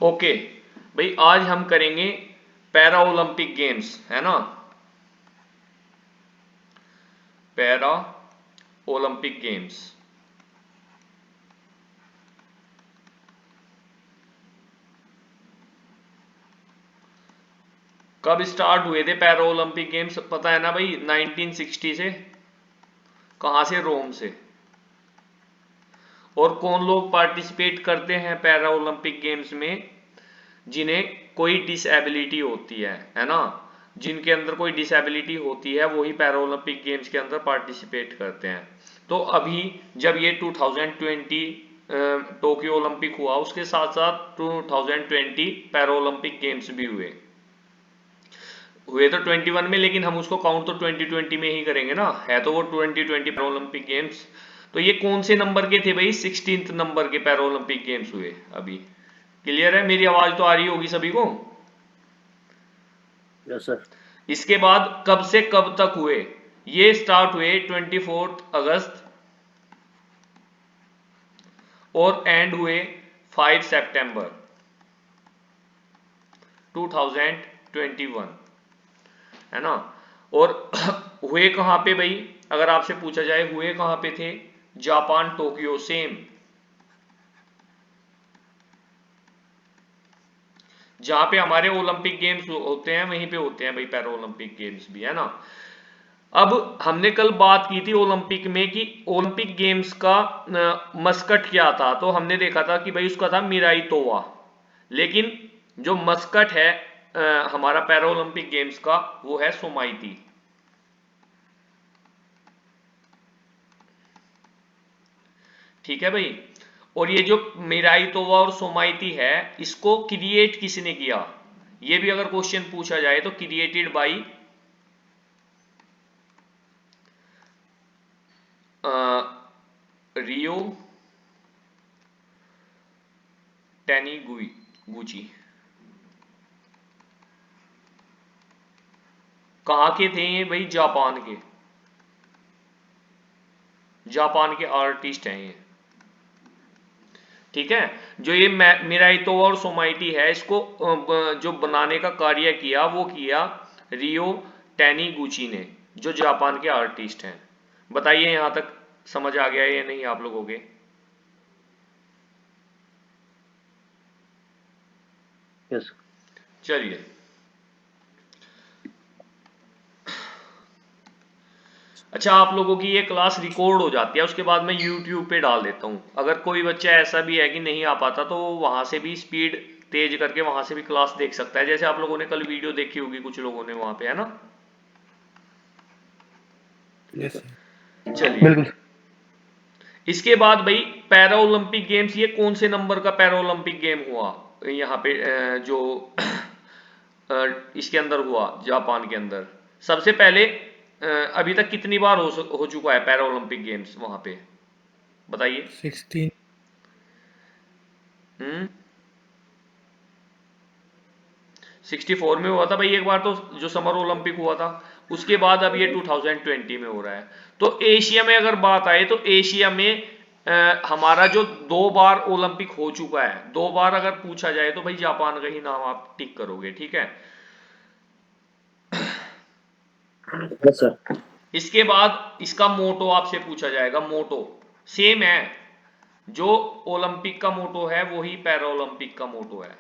Okay भाई, आज हम करेंगे पैरा ओलंपिक गेम्स, है ना। पैरा ओलंपिक गेम्स कब स्टार्ट हुए थे? पैरा ओलंपिक गेम्स पता है ना भाई, 1960 से। कहां से? रोम से। और कौन लोग पार्टिसिपेट करते हैं पैरा ओलंपिक गेम्स में? जिन्हें कोई डिसेबिलिटी होती है ना। जिनके अंदर कोई डिसेबिलिटी होती है वही पैरा ओलंपिक गेम्स के अंदर पार्टिसिपेट करते हैं। तो अभी जब ये 2020 टोक्यो ओलंपिक हुआ, उसके साथ साथ 2020 पैरा ओलंपिक गेम्स भी हुए। हुए तो 21 में, लेकिन हम उसको काउंट तो 2020 में ही करेंगे ना, है तो वो 2020 पैरा ओलंपिक गेम्स। तो ये कौन से नंबर के थे भाई? 16th नंबर के पैरा ओलंपिक गेम्स हुए अभी। क्लियर है? मेरी आवाज तो आ रही होगी सभी को। Yes sir. इसके बाद कब से कब तक हुए? ये स्टार्ट हुए 24 अगस्त और एंड हुए 5 सितंबर 2021, है ना। और हुए कहां पे भाई? अगर आपसे पूछा जाए हुए कहां पे थे? Japan, Tokyo, same. जहां पे हमारे ओलंपिक गेम्स होते हैं वहीं पे होते हैं भाई पैरा ओलंपिक गेम्स भी, है ना। अब हमने कल बात की थी ओलंपिक में कि ओलंपिक गेम्स का मस्कट क्या था, तो हमने देखा था कि भाई उसका था मिराई तोवा। लेकिन जो मस्कट है हमारा पैरा ओलंपिक गेम्स का, वो है सोमाइती। ठीक है भाई। और ये जो मिराई तोवा और सोमाइती है, इसको क्रिएट किसने किया? ये भी अगर क्वेश्चन पूछा जाए तो क्रिएटेड बाई रियो टैनीगुची। कहाँ के थे ये भाई? जापान के। जापान के आर्टिस्ट हैं ये। ठीक है। जो ये मिराइतो और सोमाइटी है, इसको जो बनाने का कार्य किया वो किया रियो टैनीगुची ने, जो जापान के आर्टिस्ट हैं। बताइए यहां तक समझ आ गया या नहीं आप लोगों के? यस। चलिए, अच्छा आप लोगों की ये क्लास रिकॉर्ड हो जाती है, उसके बाद मैं यूट्यूब पे डाल देता हूँ। अगर कोई बच्चा ऐसा भी है कि नहीं आ पाता तो वहां से भी स्पीड तेज करके वहां से भी क्लास देख सकता है, जैसे आप लोगों ने कल वीडियो देखी होगी कुछ लोगों ने वहां पे, है ना। Yes sir. चलिए, बिल्कुल। इसके बाद भाई पैरा ओलंपिक गेम्स, ये कौन से नंबर का पैरा ओलंपिक गेम हुआ यहाँ पे जो इसके अंदर हुआ जापान के अंदर? सबसे पहले अभी तक कितनी बार हो चुका है पैरा ओलंपिक गेम्स वहां पे? बताइए। 16। 64 में हुआ था भाई एक बार, तो जो समर ओलंपिक हुआ था। उसके बाद अब ये 2020 में हो रहा है। तो एशिया में अगर बात आए तो एशिया में हमारा जो 2 बार ओलंपिक हो चुका है, 2 बार अगर पूछा जाए तो भाई जापान का ही नाम आप टिक करोगे। ठीक है। Yes sir. इसके बाद इसका मोटो आपसे पूछा जाएगा। मोटो सेम है, जो ओलंपिक का मोटो है वही पैरा ओलंपिक का मोटो है।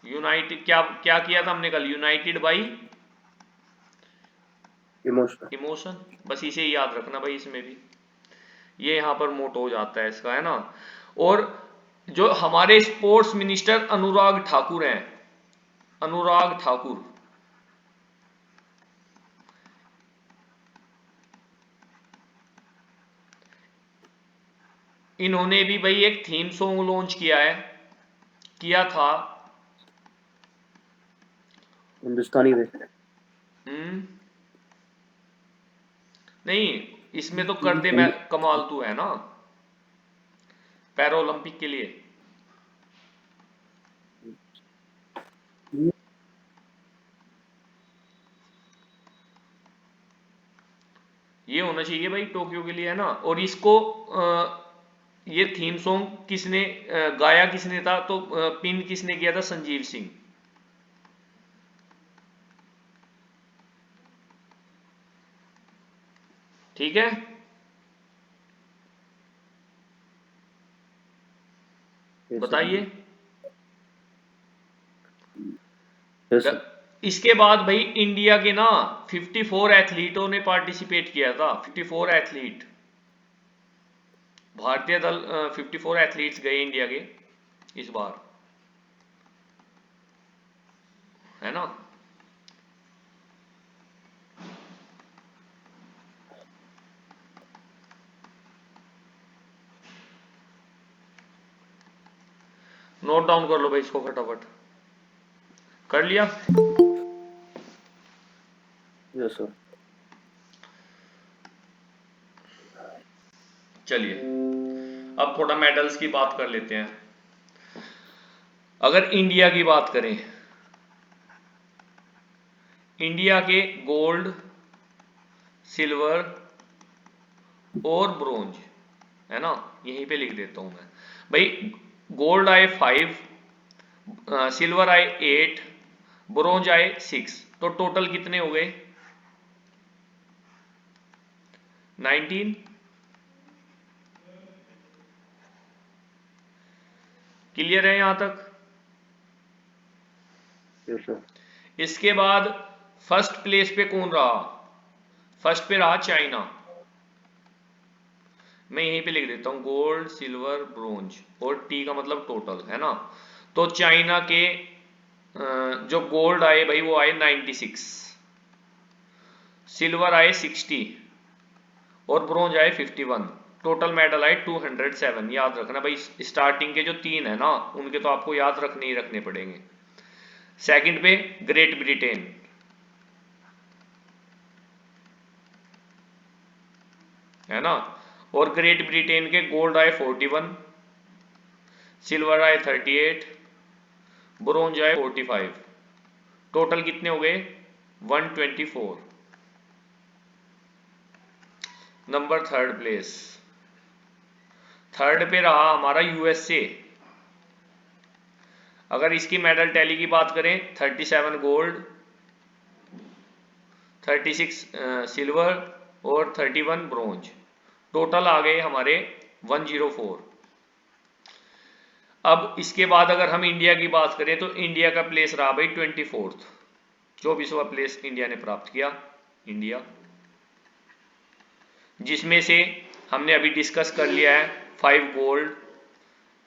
यूनाइटेड, क्या क्या किया था हमने कल? United by emotional. इमोशन। बस इसे याद रखना भाई, इसमें भी ये यहां पर मोटो हो जाता है इसका, है ना। और जो हमारे स्पोर्ट्स मिनिस्टर अनुराग ठाकुर हैं, अनुराग ठाकुर, इन्होंने भी भाई एक थीम सॉन्ग लॉन्च किया है, किया था। हिंदुस्तानी वे। हम्म नहीं, इसमें तो कर दे मैं कमाल तू है ना, पैरा ओलंपिक के लिए। ये होना चाहिए भाई टोक्यो के लिए, है ना। और इसको ये थीम सॉन्ग किसने गाया किसने था, तो पिन किसने किया था, संजीव सिंह। ठीक है, Yes, sir. बताइए। Yes, sir. इसके बाद भाई इंडिया के ना 54 एथलीटों ने पार्टिसिपेट किया था, 54 एथलीट, भारतीय दल 54 एथलीट्स गए इंडिया के इस बार, है ना। नोट डाउन कर लो भाई इसको फटाफट, कर लिया। Yes, sir. चलिए अब थोड़ा मेडल्स की बात कर लेते हैं। अगर इंडिया की बात करें, इंडिया के गोल्ड, सिल्वर और ब्रोंज, है ना, यहीं पे लिख देता हूं मैं भाई। गोल्ड आए 5, सिल्वर आए 8, ब्रोंज आए 6, तो टोटल कितने हो गए, 19। क्लियर है यहां तक। Yes, sir. इसके बाद फर्स्ट प्लेस पे कौन रहा, फर्स्ट पे रहा चाइना। मैं यहीं पे लिख देता हूं गोल्ड, सिल्वर, ब्रोंज, और टी का मतलब टोटल, है ना। तो चाइना के जो गोल्ड आए भाई वो आए 96, सिल्वर आए 60 और ब्रोंज आए 51, टोटल मेडल आए 207। याद रखना भाई, स्टार्टिंग के जो 3 है ना उनके तो आपको याद रखने ही रखने पड़ेंगे। सेकंड पे ग्रेट ब्रिटेन, है ना, और ग्रेट ब्रिटेन के गोल्ड आए 41, सिल्वर आए 38, ब्रोंज आए 45, टोटल कितने हो गए 124। नंबर थर्ड प्लेस, थर्ड पे रहा हमारा यूएसए। अगर इसकी मेडल टैली की बात करें, 37 गोल्ड, 36 सिल्वर और 31 ब्रोंज, टोटल आ गए हमारे 104। अब इसके बाद अगर हम इंडिया की बात करें तो इंडिया का प्लेस रहा भाई 24th, 24वां प्लेस इंडिया ने प्राप्त किया, इंडिया, जिसमें से हमने अभी डिस्कस कर लिया है 5 गोल्ड,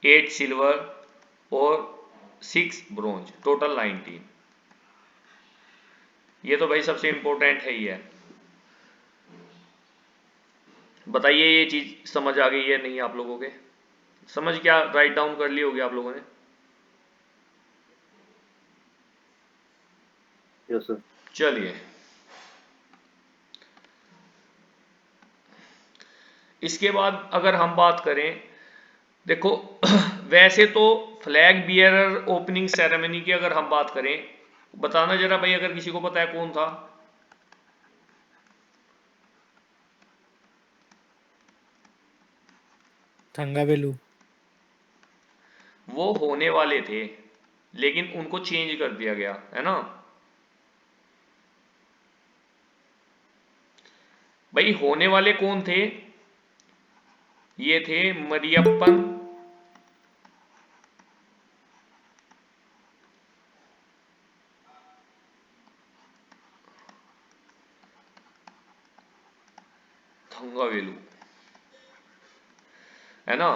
8 सिल्वर और 6 ब्रोंज, टोटल 19। ये तो भाई सबसे इंपॉर्टेंट है ही है। बताइए ये चीज समझ आ गई है नहीं आप लोगों के, समझ क्या राइट डाउन कर ली होगी आप लोगों ने। Yes, sir. चलिए इसके बाद अगर हम बात करें, देखो वैसे तो फ्लैग बियरर ओपनिंग सेरेमनी की अगर हम बात करें, बताना जरा भाई अगर किसी को पता है कौन था। थंगावेलू। वो होने वाले थे लेकिन उनको चेंज कर दिया गया, है ना भाई। होने वाले कौन थे, ये थे मरियप्पन थंगावेलू, है ना।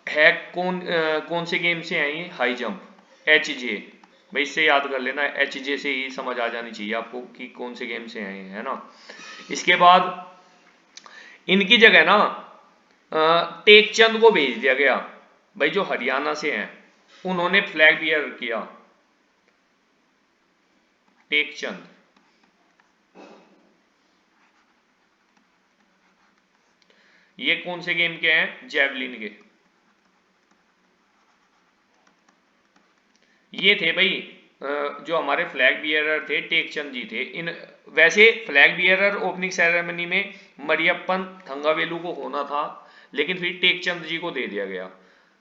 है कौन से गेम से आई, हाई जंप, एच जे, भाई इससे याद कर लेना, एच जे से ही समझ आ जानी चाहिए आपको कि कौन से गेम से आए हैं, है ना। इसके बाद इनकी जगह ना टेकचंद को भेज दिया गया भाई, जो हरियाणा से हैं, उन्होंने फ्लैग बियर किया, टेकचंद। ये कौन से गेम के हैं, जेवलिन के। ये थे भाई जो हमारे फ्लैग बियरर थे, टेकचंद जी थे। इन वैसे फ्लैग बियरर ओपनिंग सेरेमनी में मरियप्पन थंगावेलू को होना था, लेकिन फिर टेकचंद जी को दे दिया गया,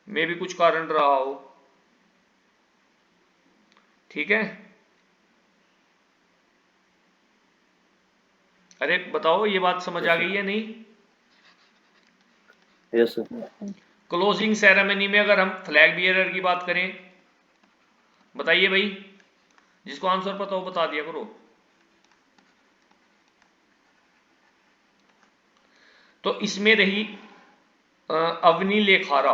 मे भी कुछ कारण रहा हो। ठीक है, अरे बताओ ये बात समझ आ यस गई सर। है नहीं? Yes sir. क्लोजिंग सेरेमनी में अगर हम फ्लैग बियरर की बात करें, बताइए भाई, जिसको आंसर पता हो बता दिया करो। तो इसमें रही अवनी लेखारा,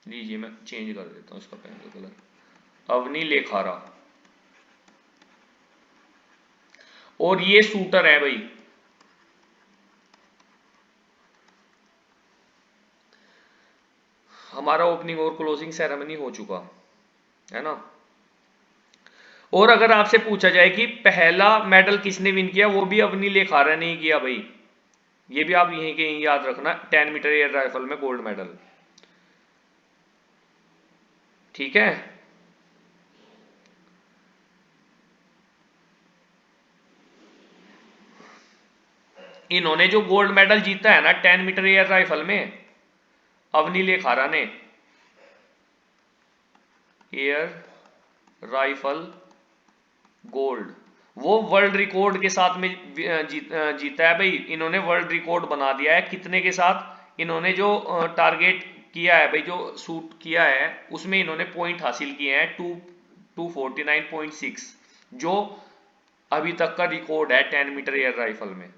लीजिए मैं चेंज कर देता हूं इसका पेन का कलर, अवनी लेखारा, और ये शूटर है भाई। हमारा ओपनिंग और क्लोजिंग सेरेमनी हो चुका है ना। और अगर आपसे पूछा जाए कि पहला मेडल किसने विन किया, वो भी अवनी लेखारा ने ही किया भाई। ये भी आप यहीं के यहीं याद रखना, 10 मीटर एयर राइफल में गोल्ड मेडल। ठीक है, इन्होंने जो गोल्ड मेडल जीता है ना 10 मीटर एयर राइफल में, अवनी लेखारा ने, एयर राइफल गोल्ड, वो वर्ल्ड रिकॉर्ड के साथ में जीता है भाई। इन्होंने वर्ल्ड रिकॉर्ड बना दिया है, कितने के साथ? इन्होंने जो टारगेट किया है भाई, जो शूट किया है उसमें इन्होंने पॉइंट हासिल किए हैं 249.6, जो अभी तक का रिकॉर्ड है 10 मीटर एयर राइफल में।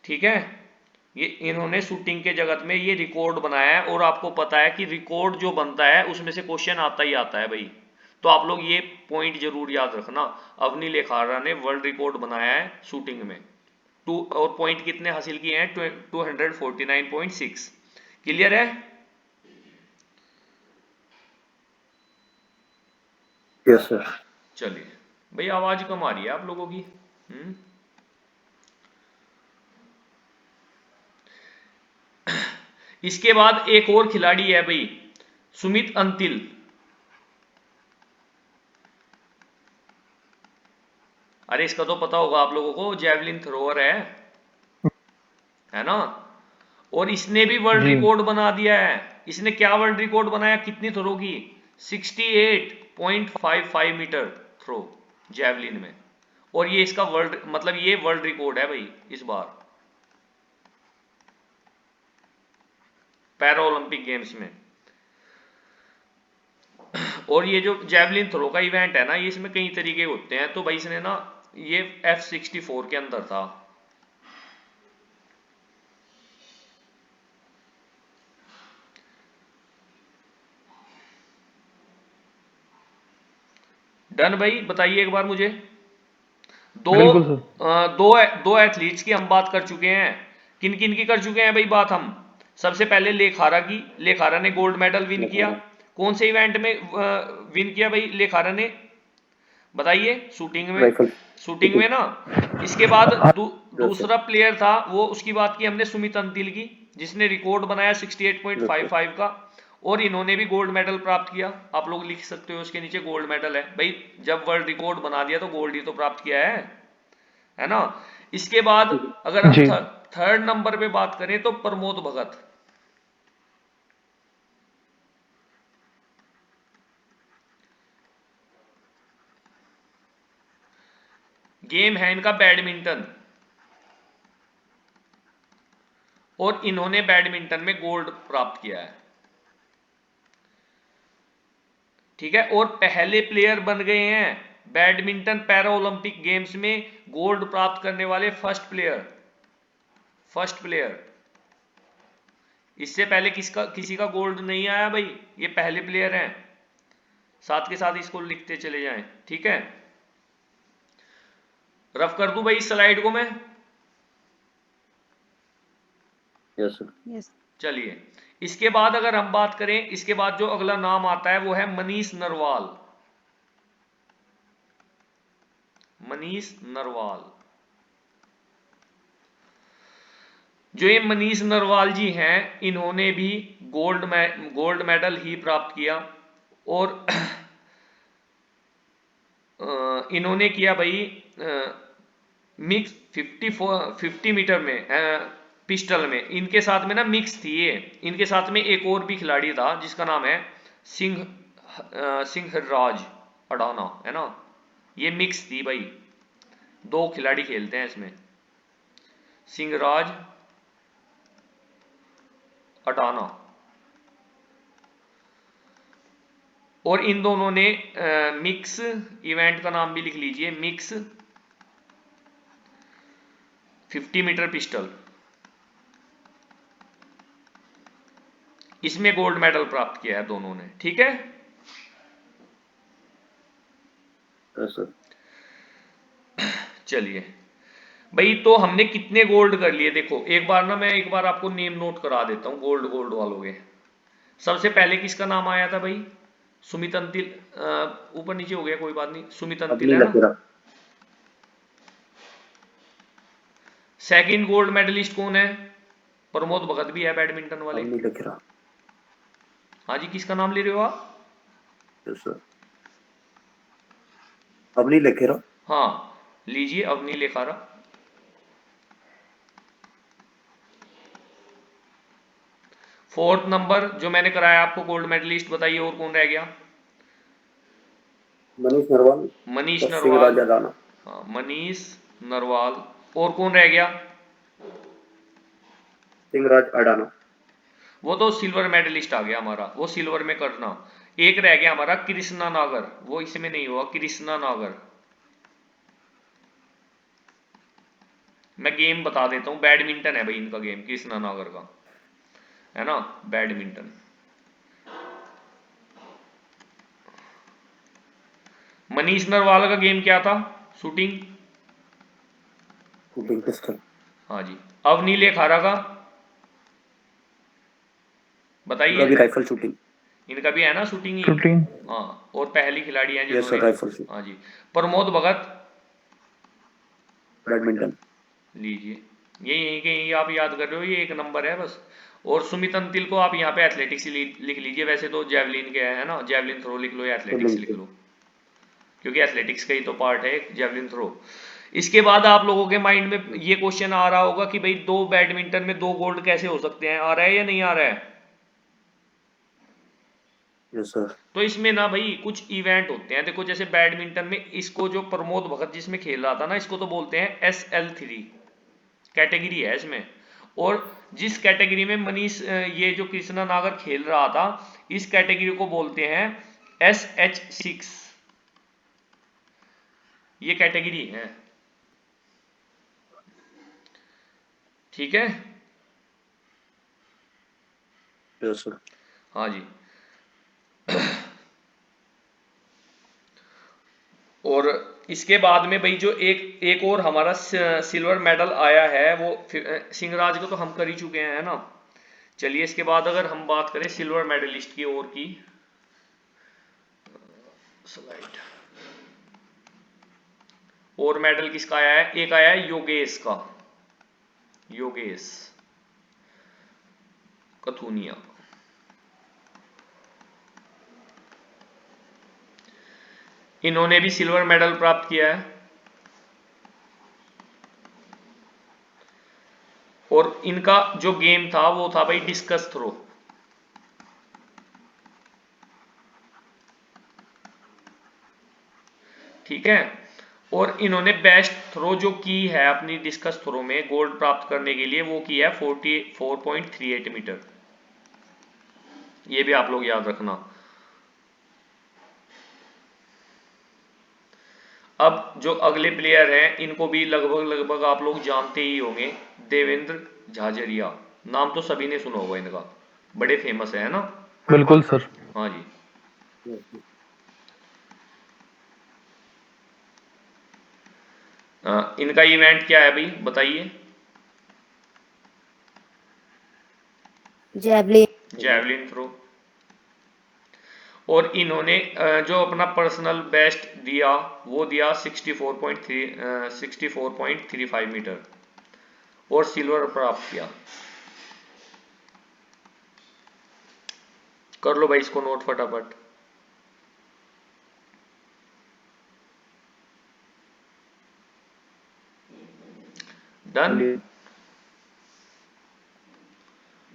ठीक है, ये इन्होंने शूटिंग के जगत में ये रिकॉर्ड बनाया है, और आपको पता है कि रिकॉर्ड जो बनता है उसमें से क्वेश्चन आता ही आता है भाई। तो आप लोग ये पॉइंट जरूर याद रखना, अवनी लेखारा ने वर्ल्ड रिकॉर्ड बनाया है शूटिंग में, और पॉइंट कितने हासिल किए हैं? 249.6। क्लियर है? Yes sir. चलिए भाई, आवाज कम आ रही है आप लोगों की। इसके बाद एक और खिलाड़ी है भाई, सुमित अंतिल। अरे इसका तो पता होगा आप लोगों को, जेवलिन थ्रोअर है ना। और इसने भी वर्ल्ड जी। रिकॉर्ड बना दिया है। इसने क्या वर्ल्ड रिकॉर्ड बनाया, कितनी थ्रो की? 68.55 मीटर थ्रो जेवलिन में। और ये इसका वर्ल्ड, मतलब ये वर्ल्ड रिकॉर्ड है भाई इस बार पैरा ओलंपिक गेम्स में। और ये जो जेवलिन थ्रो का इवेंट है ना, ये इसमें कई तरीके होते हैं, तो भाई इसने ना, ये F-64 के अंदर था। डन भाई, बताइए एक बार मुझे। दो बिल्कुल सर। दो एथलीट्स की हम बात कर चुके हैं। किन किन की कर चुके हैं भाई बात हम? सबसे पहले लेखारा की, लेखारा ने गोल्ड मेडल विन किया। लेखारा। कौन से इवेंट में विन किया भाई लेखारा ने? बताइए। शूटिंग में, राइफल। शूटिंग में शूटिंग। ना। इसके बाद यस सर। दूसरा प्लेयर था वो, उसकी बात की हमने सुमित अंतिल की, जिसने रिकॉर्ड बनाया यस सर। 68.55 का, और इन्होंने भी गोल्ड मेडल प्राप्त किया। आप लोग लिख सकते हो उसके नीचे गोल्ड मेडल है भाई, जब वर्ल्ड रिकॉर्ड बना दिया तो गोल्ड ही तो प्राप्त किया है ना। इसके बाद अगर हम जी। थर्ड नंबर पे बात करें तो प्रमोद भगत। गेम है इनका बैडमिंटन, और इन्होंने बैडमिंटन में गोल्ड प्राप्त किया है। ठीक है, और पहले प्लेयर बन गए हैं बैडमिंटन पैरा ओलंपिक गेम्स में गोल्ड प्राप्त करने वाले फर्स्ट प्लेयर। इससे पहले किसी का गोल्ड नहीं आया भाई, ये पहले प्लेयर हैं। साथ के साथ इसको लिखते चले जाएं। ठीक है, रफ कर दूं भाई इस स्लाइड को मैं? Yes sir. यस। चलिए, इसके बाद अगर हम बात करें, इसके बाद जो अगला नाम आता है वो है मनीष नरवाल। मनीष नरवाल, जो ये मनीष नरवाल जी हैं, इन्होंने भी गोल्ड मेडल ही प्राप्त किया। और इन्होंने किया भाई मिक्स 50 मीटर में पिस्टल में। इनके साथ में ना मिक्स थी ये, इनके साथ में एक और भी खिलाड़ी था जिसका नाम है सिंहराज अडाना, है ना। ये मिक्स थी भाई, दो खिलाड़ी खेलते हैं इसमें, सिंहराज अडाना। और इन दोनों ने मिक्स इवेंट का नाम भी लिख लीजिए, मिक्स 50 मीटर पिस्टल, इसमें गोल्ड मेडल प्राप्त किया है दोनों ने। ठीक है, यस सर। चलिए भाई, तो हमने कितने गोल्ड कर लिए देखो, एक बार ना मैं एक बार आपको नेम नोट करा देता हूँ गोल्ड गोल्ड वालों के। सबसे पहले किसका नाम आया था भाई, सुमित अंतिल, ऊपर नीचे हो गया कोई बात नहीं, सुमित अंतिल अवनी है ना। लखेरा। सेकंड गोल्ड मेडलिस्ट कौन है, प्रमोद भगत भी है बैडमिंटन वाले। अवनी लखेरा। हाँ जी, किसका नाम ले रहे हो आप। Yes sir. अवनी लखेरा। हाँ, लीजिए अवनी लेखारा। फोर्थ नंबर जो मैंने कराया आपको गोल्ड मेडलिस्ट, बताइए और कौन रह गया। मनीष नरवाल मनीष और नरवाल। सिंहराज अडाना। हाँ, मनीष नरवाल। और कौन रह गया, सिंहराज अडाना। वो तो सिल्वर मेडलिस्ट आ गया हमारा, वो सिल्वर में करना। एक रह गया हमारा कृष्णा नागर, वो इसमें नहीं हुआ, कृष्णा नागर। मैं गेम बता देता हूं, बैडमिंटन है भाई इनका गेम, कृष्णा नागर का, है ना, बैडमिंटन। मनीष नरवाल का गेम क्या था, शूटिंग। Shooting pistol. हाँ जी। अवनी लेखारा का उनका बताइए। भी राइफल शूटिंग। इनका भी है ना शूटिंग ही। शूटिंग। हाँ, और पहली खिलाड़ी हैं यस सर, जिन्होंने। Rifle shooting. हाँ जी। प्रमोद भगत, बैडमिंटन। लीजिए, ये यहीं के यहीं आप याद कर रहे हो, ये एक नंबर है बस। और सुमित अंतिल को आप यहाँ पे एथलेटिक्स लिख लीजिए, वैसे तो जेवलिन के है ना, जेवलिन थ्रो लिख लो या एथलेटिक्स लिख लो, क्योंकि एथलेटिक्स का ही तो पार्ट है जेवलिन थ्रो। इसके बाद आप लोगों के माइंड में ये क्वेश्चन आ रहा होगा कि भाई दो बैडमिंटन में दो गोल्ड कैसे हो सकते हैं, आ रहा है या नहीं आ रहा है। Yes sir. तो इसमें ना भाई कुछ इवेंट होते हैं, देखो जैसे बैडमिंटन में इसको जो प्रमोद भगत जिसमें खेल रहा था ना, इसको तो बोलते हैं SL3 कैटेगरी है इसमें। और जिस कैटेगरी में मनीष ये जो कृष्णा नागर खेल रहा था, इस कैटेगरी को बोलते हैं SH6, ये कैटेगरी है। ठीक है, यस सर। हाँ जी। और इसके बाद में भाई जो एक एक और हमारा सिल्वर मेडल आया है, वो सिंहराज को तो हम कर ही चुके हैं, है ना। चलिए इसके बाद अगर हम बात करें सिल्वर मेडलिस्ट की और की स्लाइड, और मेडल किसका आया है, एक आया है योगेश का, योगेश कथुनिया। इन्होंने भी सिल्वर मेडल प्राप्त किया है। और इनका जो गेम था वो था भाई डिस्कस थ्रो। ठीक है, और इन्होंने बेस्ट थ्रो जो की है अपनी डिस्कस थ्रो में गोल्ड प्राप्त करने के लिए, वो की है 44.38 मीटर, ये भी आप लोग याद रखना। अब जो अगले प्लेयर हैं इनको भी लगभग लगभग आप लोग जानते ही होंगे, देवेंद्र झाझरिया, नाम तो सभी ने सुना होगा इनका, बड़े फेमस है ना। बिल्कुल सर। हाँ जी। इनका इवेंट क्या है भाई बताइए। जेवलिन। Javelin throw. और इन्होंने जो अपना पर्सनल बेस्ट दिया वो दिया 64.35 मीटर, और सिल्वर प्राप्त किया। कर लो भाई इसको नोट फटाफट। डन।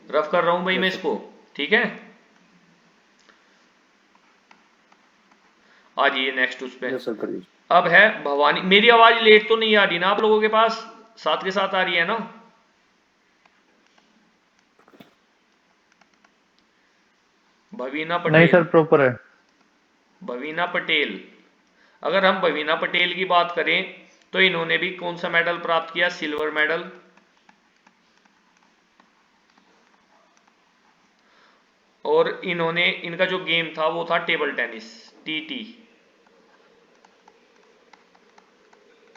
रफ कर रहा हूं भाई मैं यस सर। इसको, ठीक है। आ जाइए नेक्स्ट उस पे। यस सर, कर दीजिए। अब है भवानी। मेरी आवाज लेट तो नहीं आ रही ना आप लोगों के पास, साथ के साथ आ रही है ना? भवीना नहीं पटेल। सर, प्रॉपर है। भवीना पटेल। अगर हम भवीना पटेल की बात करें तो इन्होंने भी कौन सा मेडल प्राप्त किया? Silver medal. और इन्होंने, इनका जो गेम था वो था टेबल टेनिस, टीटी।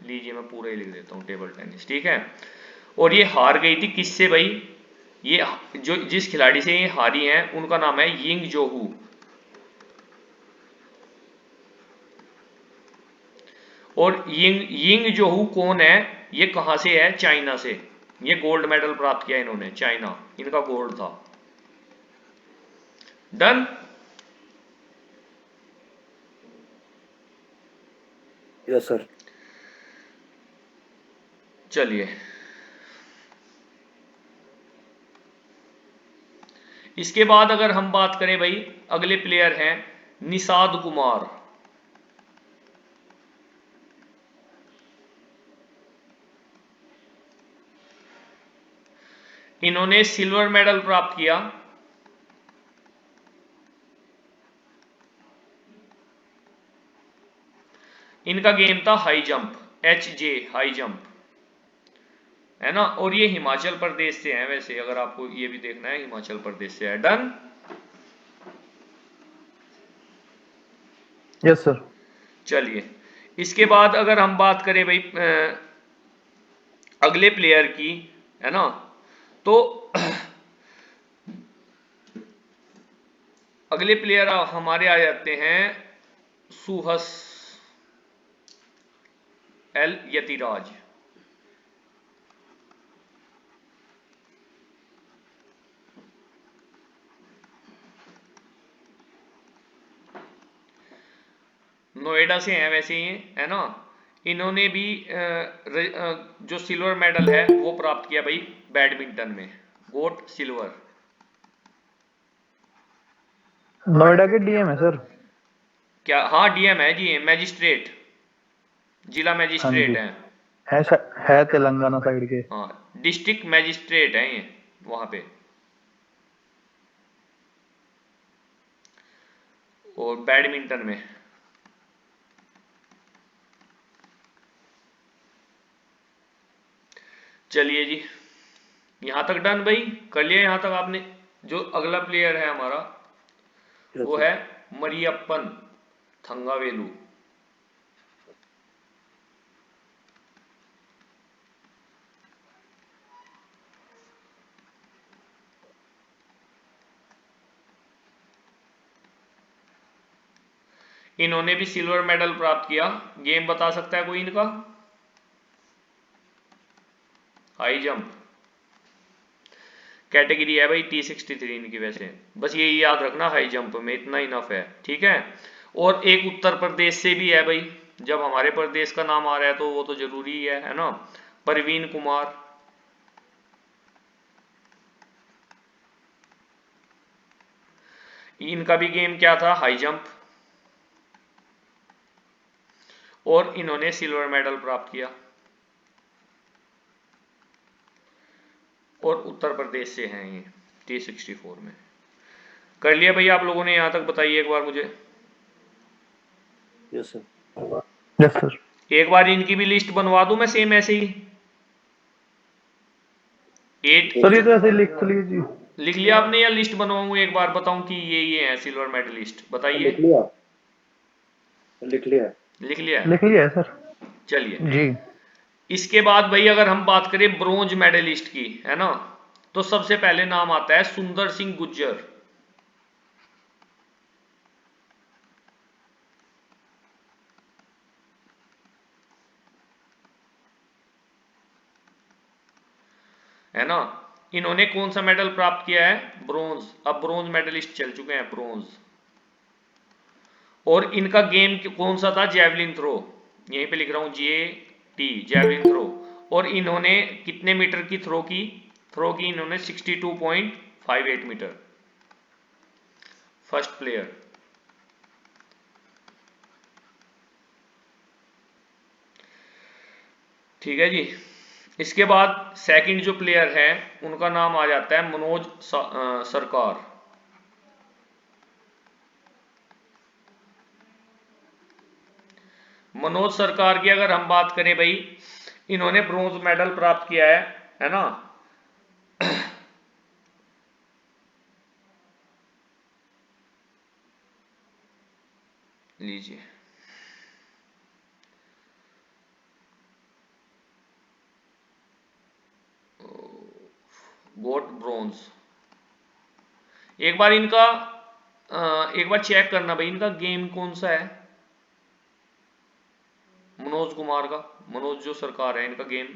लीजिए मैं पूरा ही लिख देता हूँ, टेबल टेनिस, ठीक है। और ये हार गई थी किससे भाई? ये जो जिस खिलाड़ी से ये हारी हैं उनका नाम है यिंग जोहू। और यिंग यिंग जोहू कौन है? ये कहां से है? चाइना से। ये गोल्ड मेडल प्राप्त किया इन्होंने, चाइना, इनका गोल्ड था। डन। Yes sir. चलिए, इसके बाद अगर हम बात करें भाई, अगले प्लेयर हैं निषाद कुमार। इन्होंने सिल्वर मेडल प्राप्त किया। इनका गेम था high jump, HJ, high jump, है ना। और ये हिमाचल प्रदेश से हैं वैसे, अगर आपको ये भी देखना है, हिमाचल प्रदेश से है। डन। Yes sir. चलिए, इसके बाद अगर हम बात करें भाई अगले प्लेयर की, है ना, तो अगले प्लेयर हमारे आ जाते हैं सुहस एल यतिराज। नोएडा से हैं वैसे ये, है ना। इन्होंने भी जो सिल्वर मेडल है वो प्राप्त किया भाई बैडमिंटन में, गोट सिल्वर। नोएडा के डीएम है सर। क्या? हाँ, डीएम है जी, मैजिस्ट्रेट, जिला हाँ मैजिस्ट्रेट जी। है। है तेलंगाना साइड के। हाँ, डिस्ट्रिक्ट मैजिस्ट्रेट है ये वहां पे। और बैडमिंटन में। चलिए जी, यहां तक डन भाई, कर लिया यहां तक आपने। जो अगला प्लेयर है हमारा यस वो सर। है मरियप्पन थंगावेलू। इन्होंने भी सिल्वर मेडल प्राप्त किया। गेम बता सकता है कोई इनका? हाई जंप कैटेगरी है भाई, T63 इनकी वैसे। बस ये याद रखना, हाई जंप में इतना इनफ है, ठीक है। और एक उत्तर प्रदेश से भी है भाई, जब हमारे प्रदेश का नाम आ रहा है तो वो तो जरूरी ही है ना। परवीन कुमार। इनका भी गेम क्या था? High jump. और इन्होंने सिल्वर मेडल प्राप्त किया। और उत्तर प्रदेश से हैं ये, T64 में। कर लिया भाई आप लोगों ने यहां तक? बताइए एक बार मुझे। Yes sir. Yes sir. एक बार इनकी भी लिस्ट बनवा दूं मैं, सेम ऐसे ही। एट। सर ये तो ऐसे लिख तो लीजिए। लिख लिया आपने या लिस्ट बनवाऊं एक बार, बताऊं कि ये हैं सिल्वर मेडलिस्ट? बताइए। लिख लिया। लिख लिया। लिख लिया। लिख लिया है सर। चलिए, जी। इसके बाद भाई अगर हम बात करें ब्रोंज मेडलिस्ट की, है ना, तो सबसे पहले नाम आता है सुंदर सिंह गुज्जर। है ना। इन्होंने कौन सा मेडल प्राप्त किया है? ब्रोंज। अब ब्रोंज मेडलिस्ट चल चुके हैं, ब्रोंज। और इनका गेम कौन सा था? Javelin throw. यहीं पे लिख रहा हूं, JT, जैवलिन थ्रो। और इन्होंने कितने मीटर की थ्रो की? थ्रो की इन्होंने 62.5 5 मीटर, फर्स्ट प्लेयर। ठीक है जी। इसके बाद सेकंड जो प्लेयर है उनका नाम आ जाता है मनोज सरकार। मनोज सरकार की अगर हम बात करें भाई, इन्होंने ब्रोंज मेडल प्राप्त किया है ना। लीजिए, गोट ब्रोंज। एक बार इनका एक बार चेक करना भाई, इनका गेम कौन सा है मनोज कुमार का, मनोज जो सरकार है इनका गेम।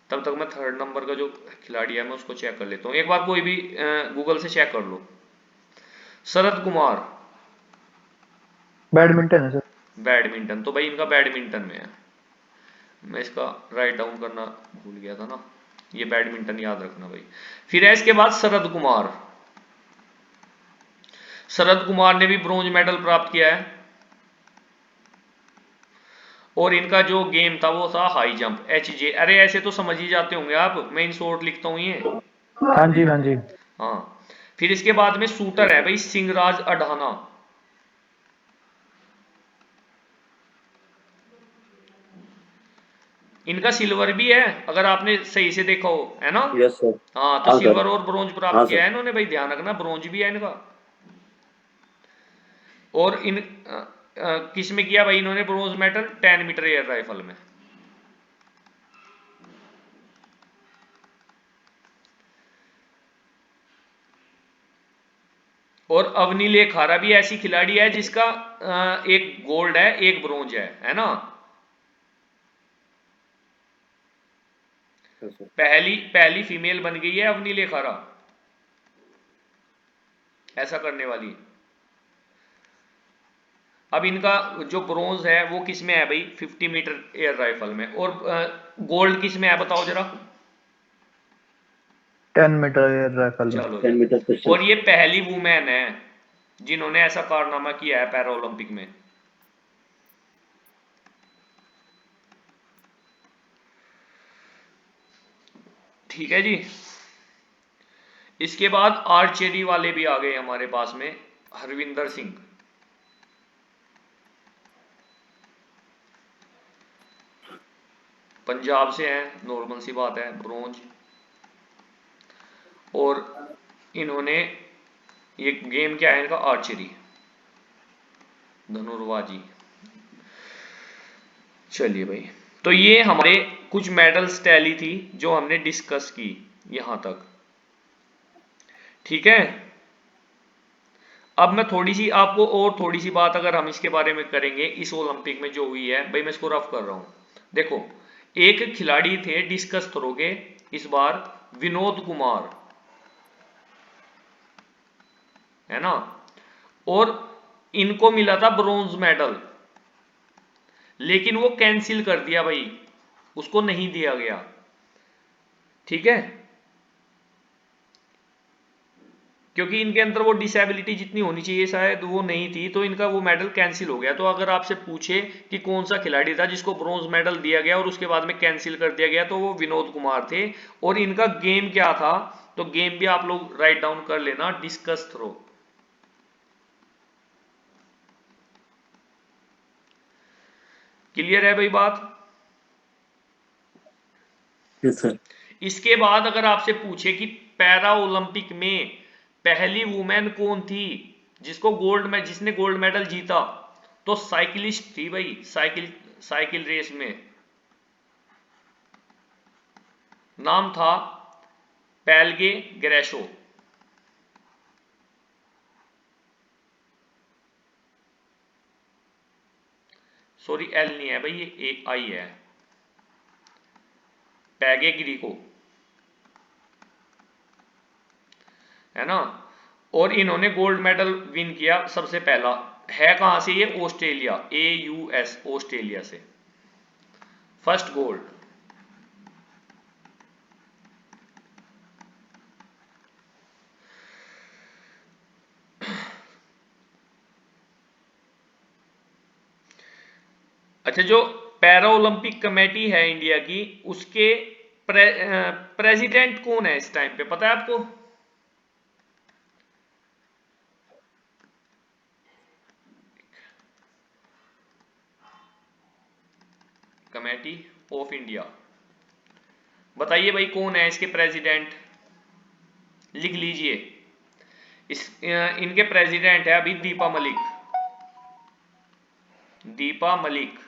तब तक मैं थर्ड नंबर का जो खिलाड़ी है मैं उसको चेक कर लेता हूँ। एक बार कोई भी गूगल से चेक कर लो। शरद कुमार, बैडमिंटन है सर। बैडमिंटन। तो भाई इनका बैडमिंटन में है। मैं इसका राइट डाउन करना भूल गया था ना, ये बैडमिंटन याद रखना भाई। फिर है इसके बाद शरद कुमार। शरद कुमार ने भी ब्रोंज मेडल प्राप्त किया है और इनका जो गेम था वो था हाई जंप, HJ। अरे ऐसे तो समझ ही जाते होंगे आप, मैं इन शॉर्ट लिखता हूं ये। हाँ जी हाँ जी। हाँ। फिर इसके बाद में शूटर है भाई सिंहराज अढ़ाना। इनका सिल्वर भी है अगर आपने सही से देखा हो, है ना। Yes sir. हाँ, तो हाँ सर। सिल्वर और ब्रोंज हाँ प्राप्त किया सर। है इन्होंने भाई, ध्यान रखना ब्रोंज भी है इनका। और इन किस में किया भाई इन्होंने bronze medal, 10 metre air rifle में। और अवनी लेखारा भी ऐसी खिलाड़ी है जिसका एक गोल्ड है एक ब्रोंज है ना। Yes sir. पहली पहली फीमेल बन गई है अवनी लेखारा ऐसा करने वाली। अब इनका जो ब्रोंज है वो किस में है भाई, 50 मीटर एयर राइफल में। और गोल्ड किस में है बताओ जरा। 10 मीटर एयर राइफल में। चलो 10 जी। Metre pistol. और ये पहली वुमेन है जिन्होंने ऐसा कारनामा किया है पैरा ओलंपिक में। ठीक है जी। इसके बाद आर्चरी वाले भी आ गए हमारे पास में, हरविंदर सिंह। पंजाब से हैं, नॉर्मल सी बात है, ब्रोंज। और इन्होंने, ये गेम क्या है इनका, आर्चरी, धनुर्वाजी। चलिए भाई, तो ये हमारे कुछ मेडल्स टैली थी जो हमने डिस्कस की यहां तक। ठीक है। अब मैं थोड़ी सी आपको और थोड़ी सी बात अगर हम इसके बारे में करेंगे, इस ओलंपिक में जो हुई है भाई, मैं इसको रफ कर रहा हूं। देखो, एक खिलाड़ी थे डिस्कस थ्रो के इस बार, विनोद कुमार, है ना। और इनको मिला था ब्रोंज मेडल, लेकिन वो कैंसिल कर दिया भाई, उसको नहीं दिया गया। ठीक है, क्योंकि इनके अंदर वो डिसेबिलिटी जितनी होनी चाहिए शायद वो नहीं थी, तो इनका वो मेडल कैंसिल हो गया। तो अगर आपसे पूछे कि कौन सा खिलाड़ी था जिसको ब्रोंज मेडल दिया गया और उसके बाद में कैंसिल कर दिया गया, तो वो विनोद कुमार थे। और इनका गेम क्या था, तो गेम भी आप लोग राइट डाउन कर लेना, डिस्कस थ्रो। क्लियर है भाई बात। Yes sir. इसके बाद अगर आपसे पूछे कि पैरा ओलंपिक में पहली वुमेन कौन थी जिसको गोल्ड में, जिसने गोल्ड मेडल जीता, तो साइकिलिस्ट थी भाई, साइकिल साइकिल रेस में। नाम था पेल्गे ग्रेशो। सॉरी, एल नहीं है भाई, ये AI है, पैगे ग्रीको, है ना। और इन्होंने गोल्ड मेडल विन किया सबसे पहला। है कहां से ये, ऑस्ट्रेलिया, AUS, ऑस्ट्रेलिया से फर्स्ट गोल्ड। अच्छा, जो पैरा ओलंपिक कमेटी है इंडिया की, उसके प्रेसिडेंट कौन है इस टाइम पे, पता है आपको? कमेटी ऑफ इंडिया, बताइए भाई कौन है इसके प्रेसिडेंट, लिख लीजिए। इनके प्रेसिडेंट है अभी दीपा मलिक, दीपा मलिक।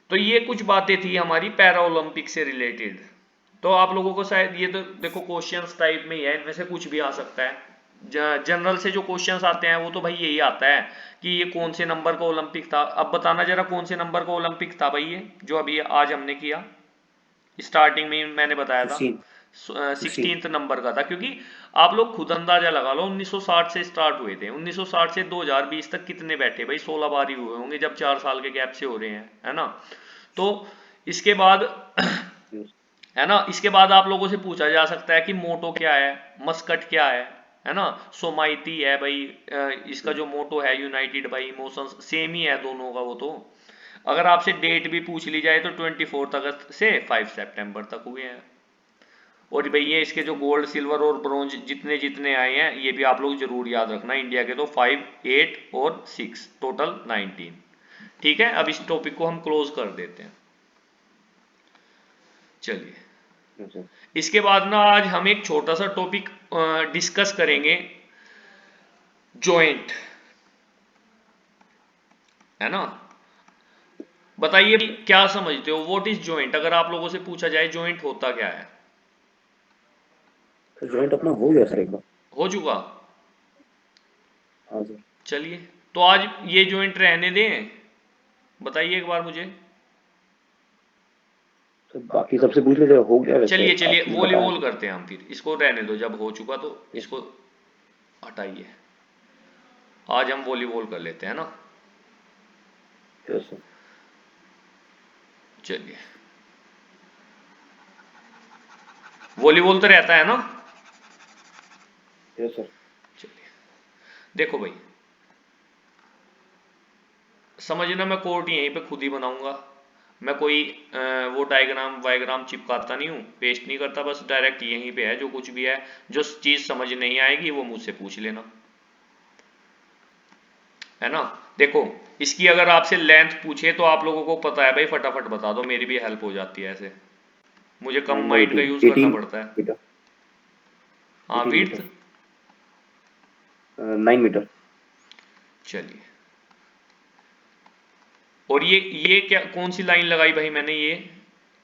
तो ये कुछ बातें थी हमारी पैरा ओलंपिक से रिलेटेड। तो आप लोगों को शायद ये तो देखो क्वेश्चंस टाइप में ही है, इनमें से कुछ भी आ सकता है। जनरल से जो क्वेश्चंस आते हैं वो तो भाई यही आता है कि ये कौन से नंबर का ओलंपिक था। अब बताना जरा कौन से नंबर का ओलंपिक था भाई ये जो अभी आज हमने किया, स्टार्टिंग में मैंने बताया था 16 16 16th नंबर का था। क्योंकि आप लोग खुद अंदाजा लगा लो, 1960 से स्टार्ट हुए थे, 1960 से 2020 तक कितने बैठे भाई, 16 बार ही हुए होंगे जब 4 साल के गैप से हो रहे हैं, है ना। तो इसके बाद yes, है ना, इसके बाद आप लोगों से पूछा जा सकता है कि मोटो क्या है, मस्कट क्या है ना, सोमाइती है भाई। इसका जो मोटो है यूनाइटेड बाई इमोशंस, सेम ही है दोनों का वो तो। अगर आपसे डेट भी पूछ ली जाए तो 24 अगस्त से 5 सितंबर तक हुए हैं। और भाई ये इसके जो गोल्ड सिल्वर और ब्रॉन्ज जितने जितने आए हैं ये भी आप लोग जरूर याद रखना, इंडिया के तो 5, 8 और 6 टोटल 19। ठीक है, अब इस टॉपिक को हम क्लोज कर देते हैं। चलिए, yes, sir. इसके बाद ना आज हम एक छोटा सा टॉपिक डिस्कस करेंगे, जॉइंट, है ना। बताइए क्या समझते हो, व्हाट इज जॉइंट, अगर आप लोगों से पूछा जाए जॉइंट होता क्या है। तो जॉइंट अपना हो गया सर एक बार। हो चुका। हाँ सर। चलिए, तो आज ये जॉइंट रहने दें, बताइए एक बार मुझे। तो बाकी सबसे पूछ लीजिए, हो गया वैसे चलिए चलिए, आपने बताया वॉलीबॉल तो। करते हैं हम, फिर इसको रहने दो, जब हो चुका तो यस इसको हटाइए। आज हम वॉलीबॉल कर लेते हैं ना। Yes sir. चलिए, वॉलीबॉल तो रहता है ना। Yes sir. चलिए, देखो भाई, समझना, मैं कोर्ट यहीं पे खुद ही बनाऊंगा। मैं कोई वो डायग्राम वायग्राम चिपकाता नहीं हूँ, पेस्ट नहीं करता, बस डायरेक्ट यहीं पे है जो कुछ भी है। जो चीज समझ नहीं आएगी वो मुझसे पूछ लेना, है ना। देखो, इसकी अगर आपसे लेंथ पूछे तो आप लोगों को पता है भाई, फटाफट बता दो, मेरी भी हेल्प हो जाती है ऐसे, मुझे कम 9 बाई माइंड का 2 यूज करना 18 पड़ता है। मीटर। हाँ, 18 विड्थ। Metre 9 metre. चलिए, और ये क्या, कौन सी लाइन लगाई भाई मैंने, ये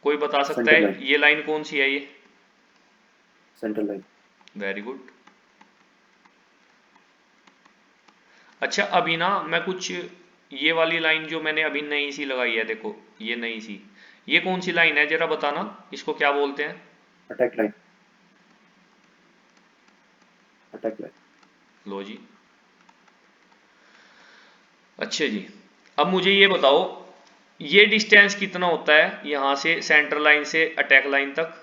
कोई बता सकता सेंटर लाइन। है ये लाइन कौन सी है ये। Centre line. Very good. अच्छा, अभी ना मैं कुछ, ये वाली लाइन जो मैंने अभी नई सी लगाई है, देखो ये नई सी, ये कौन सी लाइन है जरा बताना, इसको क्या बोलते हैं। Attack line. Attack line. लो जी, अच्छे जी। अब मुझे ये बताओ, ये डिस्टेंस कितना होता है यहां से सेंटर लाइन से अटैक लाइन तक।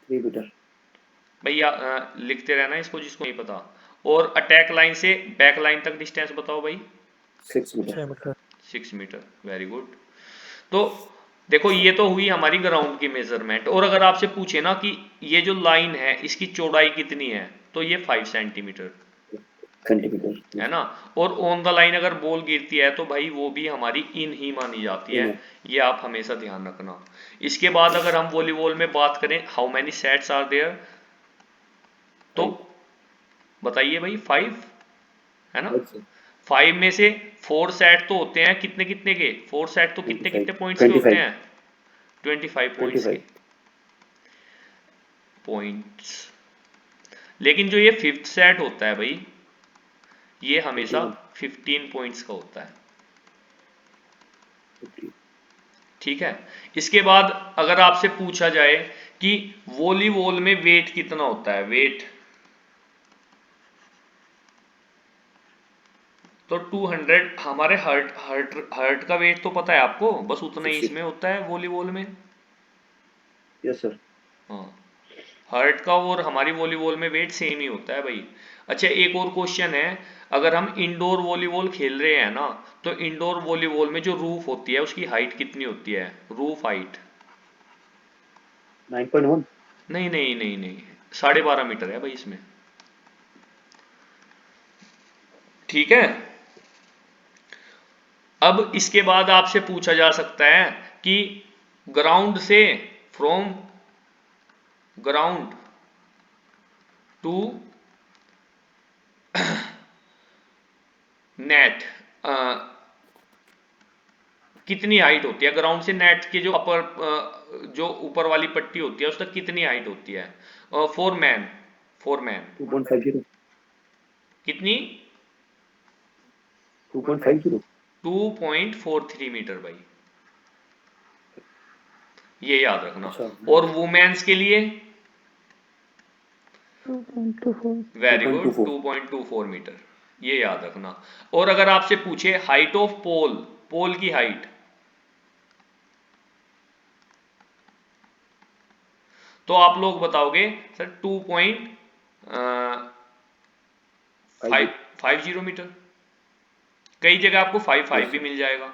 3 मीटर। भैया लिखते रहना इसको जिसको नहीं पता। और अटैक लाइन से बैक लाइन तक डिस्टेंस बताओ भाई। 6 metre. 6 metre. 6 metre, very good. तो देखो, ये तो हुई हमारी ग्राउंड की मेजरमेंट। और अगर आपसे पूछे ना कि ये जो लाइन है इसकी चौड़ाई कितनी है, तो ये 5 सेंटीमीटर, सेंटीमीटर। है ना। और ऑन द लाइन अगर बॉल गिरती है तो भाई वो भी हमारी इन ही मानी जाती है, इन है। ये आप हमेशा ध्यान रखना। इसके बाद अगर हम वॉलीबॉल में बात करें, how many sets are there, तो 5। बताइए भाई, 5, है ना। 5 सर। 5 में से 4 सेट तो होते हैं कितने कितने के, 4 सेट तो कितने 25। कितने पॉइंट्स के होते 25। हैं, 25 पॉइंट्स के 25। पॉइंट्स। लेकिन जो ये फिफ्थ सेट होता है भाई, ये हमेशा 21। 15 पॉइंट्स का होता है। 50। ठीक है, इसके बाद अगर आपसे पूछा जाए कि वॉलीबॉल में वेट कितना होता है, वेट, तो 200, हमारे हर्ट हर्ट हर्ट का वेट तो पता है आपको, बस उतना ही 60। इसमें होता है वॉलीबॉल में। Yes sir. हाँ, हर्ट का और हमारी वॉलीबॉल में वेट सेम ही होता है भाई। अच्छा एक और क्वेश्चन है, अगर हम इंडोर वॉलीबॉल खेल रहे हैं ना, तो इंडोर वॉलीबॉल में जो रूफ होती है उसकी हाइट कितनी होती है, रूफ हाइट? 9.1। नहीं नहीं नहीं नहीं, 12.5 मीटर है भाई इसमें। ठीक है। अब इसके बाद आपसे पूछा जा सकता है कि ग्राउंड से, फ्रॉम ग्राउंड टू नेट कितनी हाइट होती है, ग्राउंड से नेट के जो जो ऊपर वाली पट्टी होती है उस तक कितनी हाइट होती है? Four man 2.50। कितनी? 2.50। 2.43 मीटर भाई, ये याद रखना। अच्छा और वुमेन्स के लिए 2.24। Very good, 2.24। 2.24 मीटर, ये याद रखना। और अगर आपसे पूछे हाइट ऑफ पोल, पोल की हाइट, तो आप लोग बताओगे सर 2.50 मीटर। कई जगह आपको 5.5 भी मिल जाएगा,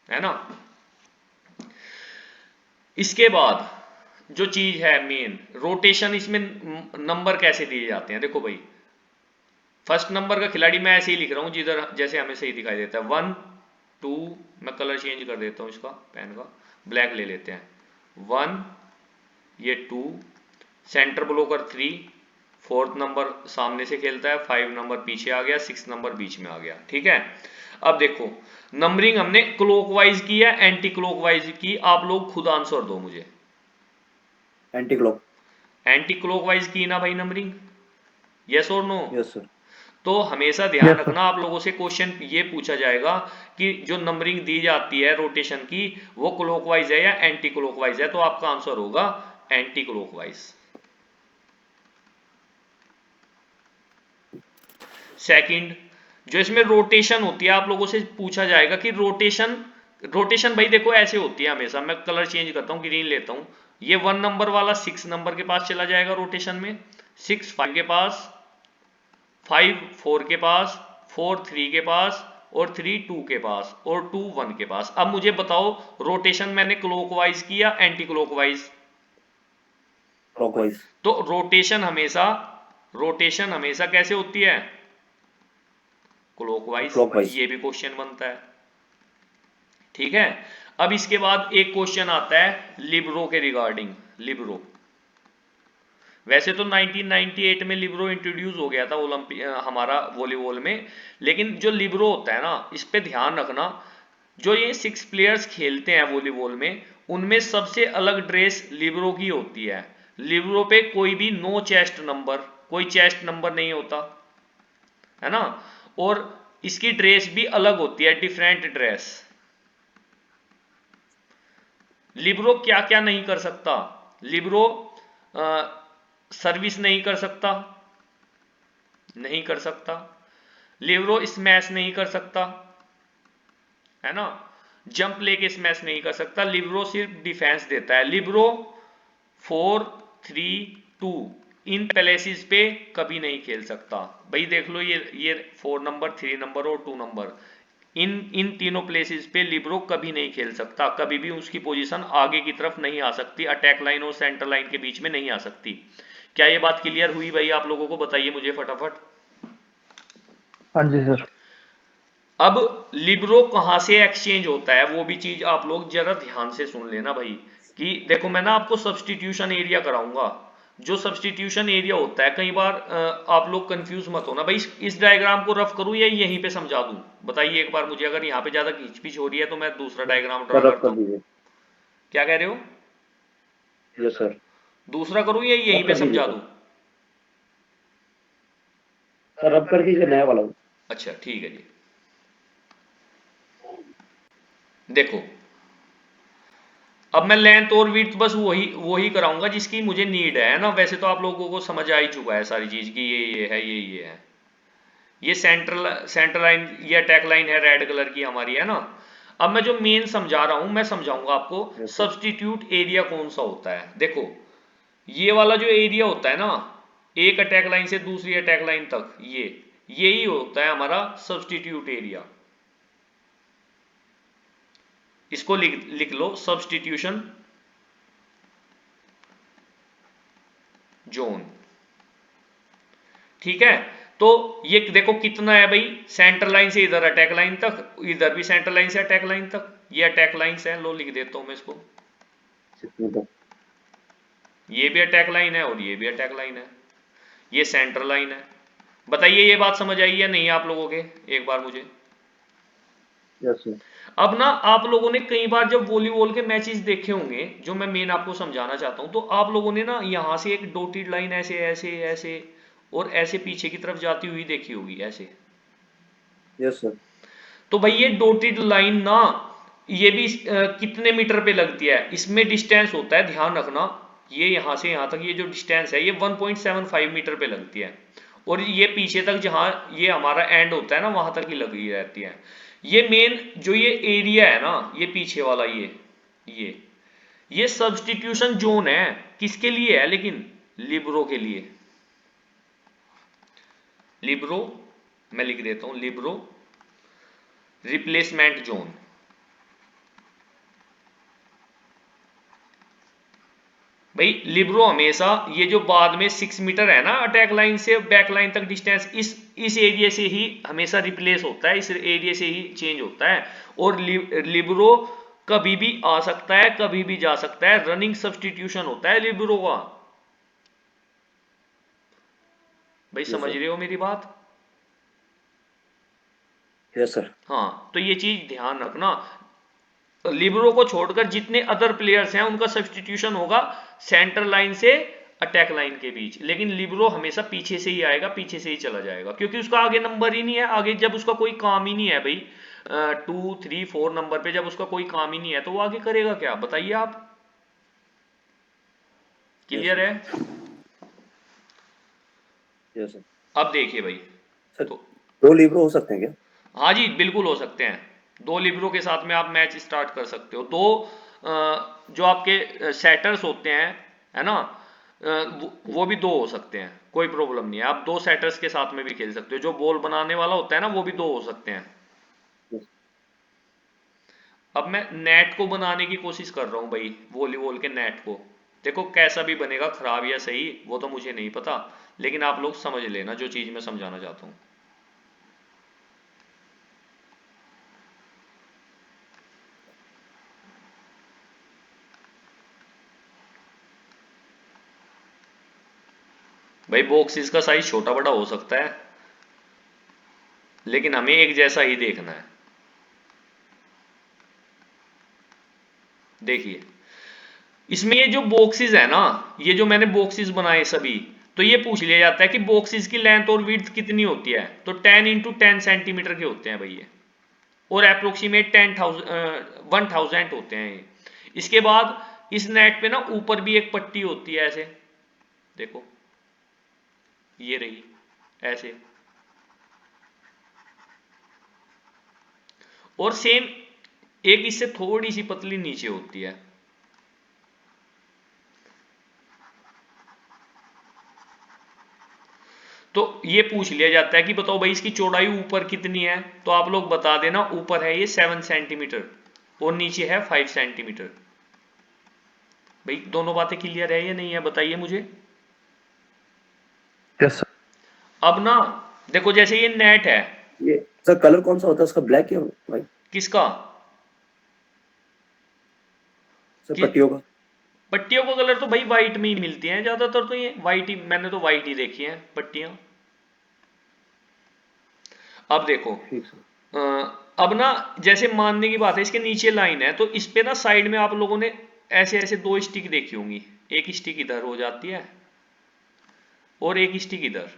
है ना। इसके बाद जो चीज है मेन, रोटेशन, इसमें नंबर कैसे दिए जाते हैं, देखो भाई फर्स्ट नंबर का खिलाड़ी मैं ऐसे ही लिख रहा हूं जिधर जैसे हमें सही दिखाई देता है, 1 2, मैं कलर चेंज कर देता हूं इसका, पेन का ब्लैक ले लेते हैं, 1, ये 2, सेंटर ब्लोकर 3, फोर्थ नंबर सामने से खेलता है, 5 नंबर पीछे आ गया, 6 नंबर बीच में आ गया। ठीक है। अब देखो नंबरिंग हमने क्लॉकवाइज की या एंटी क्लॉकवाइज की, आप लोग खुद आंसर दो मुझे। Anti clock. एंटी क्लॉकवाइज की ना भाई नंबरिंग, यस और नो? Yes sir. तो हमेशा ध्यान Yes, sir. रखना, आप लोगों से क्वेश्चन ये पूछा जाएगा कि जो नंबरिंग दी जाती है रोटेशन की वो क्लॉकवाइज है या एंटी क्लॉकवाइज है, तो आपका आंसर होगा एंटी क्लॉकवाइज। सेकंड, जो इसमें रोटेशन होती है, आप लोगों से पूछा जाएगा कि रोटेशन, रोटेशन भाई देखो ऐसे होती है हमेशा, मैं कलर चेंज करता हूं, ग्रीन लेता हूं, ये 1 नंबर वाला 6 नंबर के पास चला जाएगा रोटेशन में, 6 5 के पास, 5 4 के पास, 4 3 के पास, और 3 2 के पास, और 2 1 के पास। अब मुझे बताओ रोटेशन मैंने क्लॉकवाइज की या एंटी क्लॉकवाइज? क्लॉकवाइज। तो रोटेशन हमेशा कैसे होती है, क्लॉकवाइज। क्लॉकवाइज। ये भी क्वेश्चन बनता है। ठीक है। अब इसके बाद एक क्वेश्चन आता है लिब्रो के रिगार्डिंग। लिब्रो, वैसे तो 1998 में लिब्रो इंट्रोड्यूस हो गया था हमारा वॉलीबॉल में, लेकिन जो लिब्रो होता है ना, इस पे ध्यान रखना, जो ये 6 प्लेयर्स खेलते हैं वॉलीबॉल में, उनमें सबसे अलग ड्रेस लिब्रो की होती है। लिब्रो पे कोई भी नो चेस्ट नंबर, कोई चेस्ट नंबर नहीं होता, है ना। और इसकी ड्रेस भी अलग होती है, डिफरेंट ड्रेस। लिब्रो क्या क्या नहीं कर सकता, लिब्रो सर्विस नहीं कर सकता, नहीं कर सकता, लिब्रो स्मैश नहीं कर सकता, है ना, जंप लेके स्मैश नहीं कर सकता, लिब्रो सिर्फ डिफेंस देता है। लिब्रो 4 3 2 इन प्लेसेस पे कभी नहीं खेल सकता भाई, देख लो ये 4 नंबर, 3 नंबर और 2 नंबर, इन तीनों प्लेसेस पे लिब्रो कभी नहीं खेल सकता, कभी भी उसकी पोजीशन आगे की तरफ नहीं आ सकती, अटैक लाइन और सेंटर लाइन के बीच में नहीं आ सकती। क्या ये बात क्लियर हुई भाई आप लोगों को? बताइए मुझे फटाफट। हाँ जी सर। अब लिब्रो कहां से एक्सचेंज होता है वो भी चीज आप लोग जरा ध्यान से सुन लेना भाई, कि देखो मैं ना आपको सब्सटीट्यूशन एरिया कराऊंगा। जो सब्सटीट्यूशन एरिया होता है, कई बार आप लोग कंफ्यूज मत होना भाई, इस डायग्राम को रफ करूं या यहीं पे समझा दूं, बताइए एक बार मुझे। अगर यहाँ पे ज्यादा खींचपीच हो रही है तो मैं दूसरा डायग्राम ड्रा सर रब करता कर हूं। दीजिए। क्या कह रहे हो? Yes sir. दूसरा करूं या यहीं रब पे कर दीजिए समझा सर। दूं? सर रब कर दीजिए नया वाला। अच्छा ठीक है जी। देखो अब मैं लेंथ और विड्थ बस वही कराऊंगा जिसकी मुझे नीड है ना, वैसे तो आप लोगों को समझ आ ही चुका है सारी चीज की, ये है, ये है। ये सेंटर लाइन, ये अटैक लाइन है रेड कलर की हमारी, है ना। अब मैं जो मेन समझा रहा हूं मैं समझाऊंगा आपको। Yes, sir. सब्स्टिट्यूट एरिया कौन सा होता है, देखो ये वाला जो एरिया होता है ना, एक अटैक लाइन से दूसरी अटैक लाइन तक, यही होता है हमारा सब्स्टिट्यूट एरिया। इसको लिख लो, सब्स्टिट्यूशन जोन। ठीक है, तो ये देखो कितना है भाई, सेंटर लाइन से इधर अटैक लाइन तक, इधर भी सेंटर लाइन से अटैक लाइन तक, ये अटैक लाइंस है। लो लिख देता हूं मैं इसको, 6 मीटर। ये भी अटैक लाइन है और ये भी अटैक लाइन है, ये सेंटर लाइन है। बताइए ये बात समझ आई या नहीं आप लोगों के, एक बार मुझे। Yes sir. अब ना आप लोगों ने कई बार जब वॉलीबॉल के मैचेस देखे होंगे, जो मैं मेन आपको समझाना चाहता हूं, तो आप लोगों ने ना यहां से एक डॉटेड लाइन ऐसे ऐसे ऐसे और ऐसे पीछे की तरफ जाती हुई देखी होगी ऐसे। Yes sir. तो भाई ये डॉटेड लाइन ना, ये भी कितने मीटर पे लगती है, इसमें डिस्टेंस होता है, ध्यान रखना। ये यहां से यहां तक ये जो डिस्टेंस है, ये 1.75 मीटर पे लगती है, और ये पीछे तक जहां ये हमारा एंड होता है ना, वहां तक ही लगी रहती है। ये मेन जो ये एरिया है ना, ये पीछे वाला ये सब्स्टिट्यूशन जोन है। किसके लिए है लेकिन, लिबरो के लिए। लिबरो, मैं लिख देता हूं, लिबरो रिप्लेसमेंट जोन। भाई लिबरो हमेशा ये जो बाद में 6 मीटर है ना अटैक लाइन से बैक लाइन तक डिस्टेंस, इस एरिया से ही हमेशा रिप्लेस होता है, इस एरिया से ही चेंज होता है। और लिबरो कभी भी आ सकता है, कभी भी जा सकता है, रनिंग सब्स्टिट्यूशन होता है लिबरो का। भाई Yes, समझ sir. रहे हो मेरी बात। Yes sir. हाँ, तो ये चीज ध्यान रखना, लिबरो को छोड़कर जितने अदर प्लेयर्स हैं उनका सब्स्टिट्यूशन होगा सेंटर लाइन से अटैक लाइन के बीच, लेकिन लिबरो हमेशा पीछे से ही आएगा, पीछे से ही चला जाएगा, क्योंकि उसका आगे नंबर ही नहीं है। आगे जब उसका कोई काम ही नहीं है भाई, 2 3 4 नंबर पे जब उसका कोई काम ही नहीं है, तो वो आगे करेगा क्या, बताइए आप। क्लियर है। Yes sir. अब देखिए भाई, सर तो 2 लीवर हो सकते हैं क्या? हाँ जी बिल्कुल हो सकते हैं, 2 लिबरो के साथ में आप मैच स्टार्ट कर सकते हो। दो जो आपके सेटर्स होते हैं, है ना, वो भी 2 हो सकते हैं, कोई प्रॉब्लम नहीं है। आप 2 सेटर्स के साथ में भी खेल सकते हो। जो बॉल बनाने वाला होता है ना, वो भी 2 हो सकते हैं। Yes. अब मैं नेट को बनाने की कोशिश कर रहा हूँ भाई, वॉलीबॉल के नेट को। देखो कैसा भी बनेगा, खराब या सही वो तो मुझे नहीं पता, लेकिन आप लोग समझ लेना जो चीज मैं समझाना चाहता हूँ। भाई बॉक्सेस का साइज छोटा बड़ा हो सकता है, लेकिन हमें एक जैसा ही देखना है। देखिए इसमें ये जो बॉक्सेस है ना, ये जो मैंने बॉक्सेस बनाए सभी, तो ये पूछ लिया जाता है कि बॉक्सेस की लेंथ और विड्थ कितनी होती है, तो 10 इंटू 10 सेंटीमीटर के होते हैं भाई ये, और अप्रोक्सीमेट 1000 होते हैं ये। इसके बाद इस नेट पे ना ऊपर भी एक पट्टी होती है ऐसे, देखो ये रही ऐसे, और सेम एक इससे थोड़ी सी पतली नीचे होती है। तो ये पूछ लिया जाता है कि बताओ भाई इसकी चौड़ाई ऊपर कितनी है, तो आप लोग बता देना, ऊपर है ये 7 सेंटीमीटर और नीचे है 5 सेंटीमीटर। भाई दोनों बातें क्लियर है या नहीं है, बताइए मुझे। Yes sir. अब ना देखो जैसे ये नेट है, ये सर कलर कौन सा होता है उसका, ब्लैक या व्हाइट? किसका, सर कि पट्टियों का। पट्टियों का कलर तो भाई वाइट में ही मिलती हैं ज्यादातर, तो ये वाइट ही, मैंने तो वाइट ही देखी है पट्टियां। अब देखो ठीक सर। अब ना जैसे मानने की बात है, इसके नीचे लाइन है, तो इस पे ना साइड में आप लोगों ने ऐसे ऐसे 2 स्टिक देखी होंगी, एक स्टिक इधर हो जाती है और एक स्टिक इधर,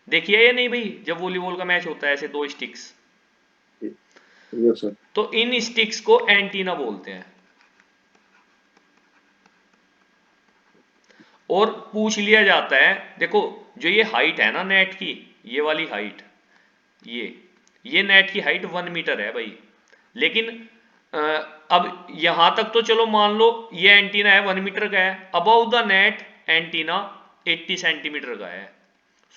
देखिए या नहीं भाई, जब वॉलीबॉल का मैच होता है ऐसे 2 स्टिक्स, यस सर। तो इन स्टिक्स को एंटीना बोलते हैं। और पूछ लिया जाता है, देखो जो ये हाइट है ना नेट की, ये वाली हाइट, ये नेट की हाइट 1 मीटर है भाई, लेकिन अब यहां तक तो चलो मान लो ये एंटीना है 1 मीटर का है, above the net antenna 80 centimetre का है।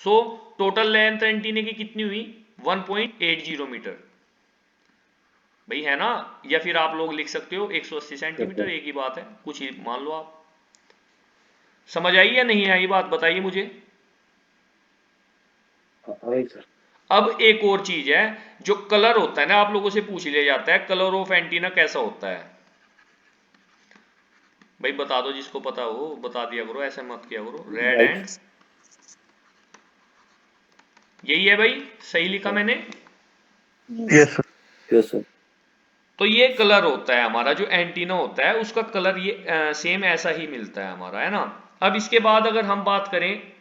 सो टोटल लेंथ एंटीने की कितनी हुई 1.80 मीटर भाई, है ना। या फिर आप लोग लिख सकते हो 180 Yes, सेंटीमीटर, sir. एक ही बात है, कुछ ही मान लो आप। समझ आई या नहीं आई बात, बताइए मुझे। Right, sir. अब एक और चीज है, जो कलर होता है ना, आप लोगों से पूछ लिया जाता है कलर ऑफ एंटीना कैसा होता है। भाई बता दो, जिसको पता हो बता दिया करो, ऐसे मत किया करो। Red White. एंड, यही है भाई, सही लिखा मैंने। Yes sir. Yes, sir. तो ये कलर होता है हमारा, जो एंटीना होता है उसका कलर ये सेम ऐसा ही मिलता है हमारा, है ना। अब इसके बाद अगर हम बात करें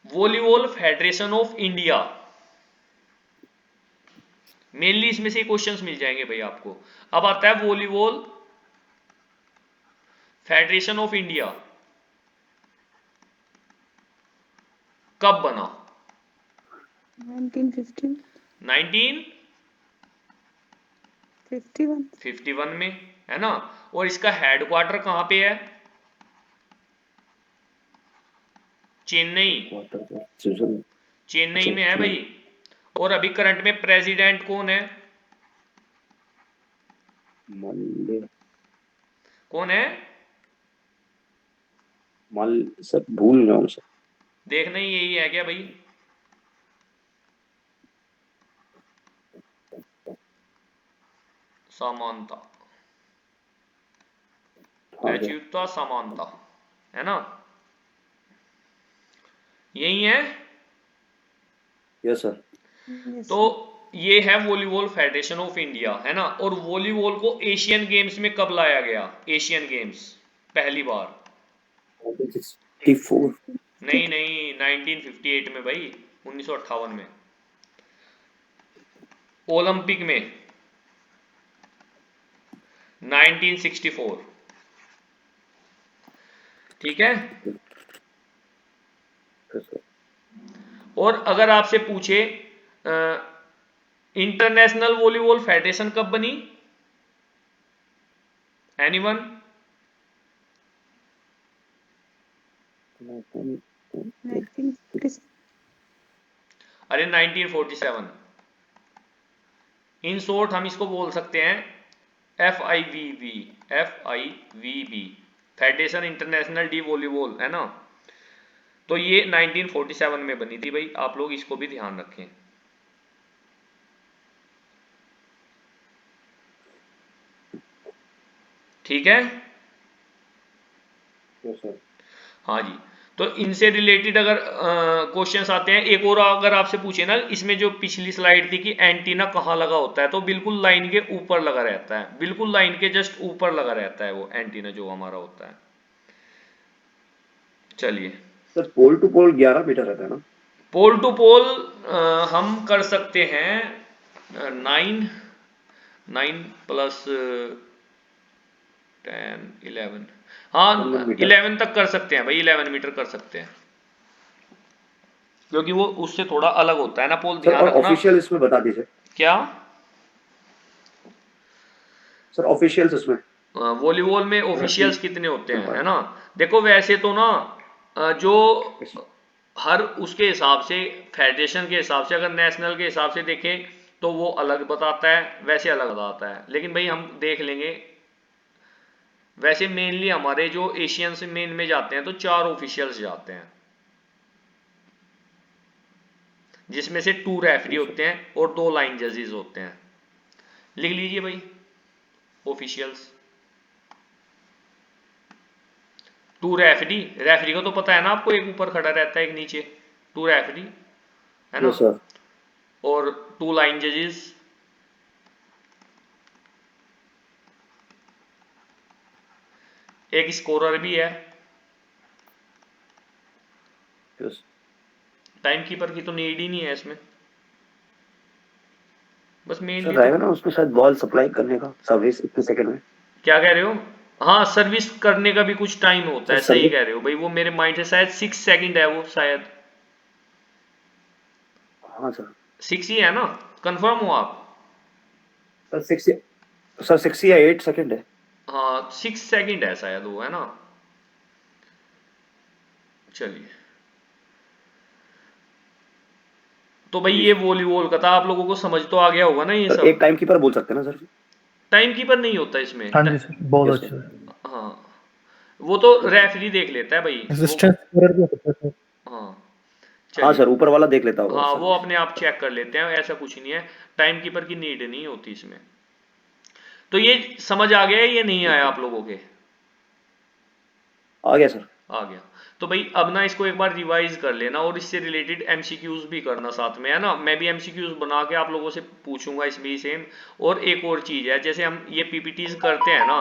volleyball federation of India, mainly इसमें से क्वेश्चंस मिल जाएंगे भाई आपको। अब आता है वॉलीबॉल फेडरेशन ऑफ इंडिया कब बना। 1950 1951 में, है ना। और इसका हेडक्वार्टर कहां पे है, चेन्नई, Water. Susan. चेन्नई अच्छा, में है ठीक. भाई। और अभी करंट में प्रेसिडेंट कौन है, माल कौन है, माल सर भूल रहा हूँ सर. देखना ही यही है क्या भाई। समानता, हाँ सर. अच्युता समानता, है ना, यही है। Yes, sir. yes तो sir. ये है वॉलीबॉल फेडरेशन ऑफ इंडिया, है ना। और वॉलीबॉल को एशियन गेम्स में कब लाया गया, एशियन गेम्स पहली बार। 1964. नहीं नहीं, 1958 में भाई, 1958 में, ओलंपिक में 1964, ठीक है। Yes, sir. और अगर आपसे पूछे इंटरनेशनल वॉलीबॉल फेडरेशन कब बनी, एनीवन। 1946 अरे 1947, इन शॉर्ट हम इसको बोल सकते हैं FIVB, FIVB, federation international D volleyball, है ना। तो ये 1947 में बनी थी भाई, आप लोग इसको भी ध्यान रखें, ठीक है। Yes, sir. हाँ जी। तो इनसे रिलेटेड अगर क्वेश्चंस आते हैं, एक और अगर आपसे पूछे ना, इसमें जो पिछली स्लाइड थी कि एंटीना कहाँ लगा होता है, तो बिल्कुल लाइन के ऊपर लगा रहता है, बिल्कुल लाइन के जस्ट ऊपर लगा रहता है वो एंटीना जो हमारा होता है। चलिए, sir pole to pole 11 metre रहता है ना. पोल टू पोल हम कर सकते हैं 9 प्लस 10 11, हाँ 11 मीटर. 11 तक कर सकते हैं भाई, 11 मीटर कर सकते हैं, क्योंकि वो उससे थोड़ा अलग होता है ना पोल, सर ध्यान और रखना। ऑफिशियल इसमें बता दीजिए. क्या, सर ऑफिशियल्स इसमें. वॉलीबॉल में ऑफिशियल्स कितने होते हैं, है ना। देखो वैसे तो ना जो हर उसके हिसाब से, फेडरेशन के हिसाब से, अगर नेशनल के हिसाब से देखें तो वो अलग बताता है, वैसे अलग बताता है, लेकिन भाई हम देख लेंगे। वैसे मेनली हमारे जो एशियन से मेन में जाते हैं तो 4 ऑफिशियल्स जाते हैं, जिसमें से 2 रेफरी होते हैं और 2 लाइन जजेस होते हैं। लिख लीजिए भाई ऑफिशियल्स। 2 रेफरी, रेफरी को तो पता है ना आपको, एक ऊपर खड़ा रहता है एक नीचे, 2 रेफरी, है ना। Yes sir. और 2 लाइन जजेस, एक स्कोरर भी है। यस टाइम कीपर की तो नीड ही नहीं है इसमें, बस सर मेनली तो। रहेगा ना उसमें शायद बॉल सप्लाई करने का सर्विस इतने सेकंड में. क्या कह रहे हो, हाँ सर्विस करने का भी कुछ टाइम होता सर है, सही सर्विस. कह रहे हो भाई, वो मेरे माइंड से शायद 6 सेकंड है वो, शायद हाँ सर. 6 ही है ना, कंफर्म हो आप। सर 6 सर 6 या 8 सेकंड है। हाँ 6 सेकंड है शायद वो, है ना। चलिए, तो भाई जी ये सर। वॉलीबॉल का था, आप लोगों को समझ तो आ गया होगा ना ये सर सब। एक टाइम कीपर बोल सकते हैं ना सर? टाइम कीपर नहीं होता इसमें हाँ जी सर, बहुत यस सर। अच्छा है। हाँ, वो तो यस सर। रेफरी देख लेता है भाई वो। असिस्टेंट स्कोरर भी हो सकता है सर। हाँ हाँ चलिए। सर, ऊपर वाला देख लेता होगा हाँ सर। वो अपने आप चेक कर लेते हैं, ऐसा कुछ नहीं है। टाइम कीपर की नीड नहीं होती इसमें। तो ये समझ आ गया है, ये नहीं आया ओके। आप लोगों के? आ गया सर। आ गया। तो भाई अब ना इसको एक बार रिवाइज कर लेना, और इससे रिलेटेड एमसीक्यूज भी करना साथ में, है ना। मैं भी एमसीक्यूज बना के आप लोगों से पूछूंगा इसमें सेम। और एक और चीज है, जैसे हम ये पीपीटीज करते हैं ना,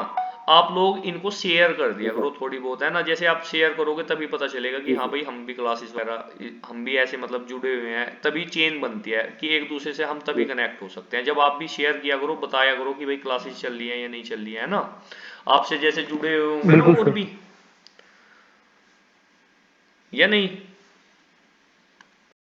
आप लोग इनको शेयर कर दिया ठीक है। करो थोड़ी बहुत, है ना। जैसे आप शेयर करोगे तभी पता चलेगा कि ठीक हाँ है। भाई हम भी क्लासेस वगैरह, हम भी ऐसे मतलब जुड़े हुए हैं, तभी चेन बनती है कि एक दूसरे से हम तभी यस। कनेक्ट हो सकते हैं जब आप भी शेयर किया करो, बताया करो कि भाई क्लासेस चल रही है या नहीं चल रही है ना। आपसे जैसे जुड़े हुए होंगे ना बिल्कुल और सर। भी, या नहीं।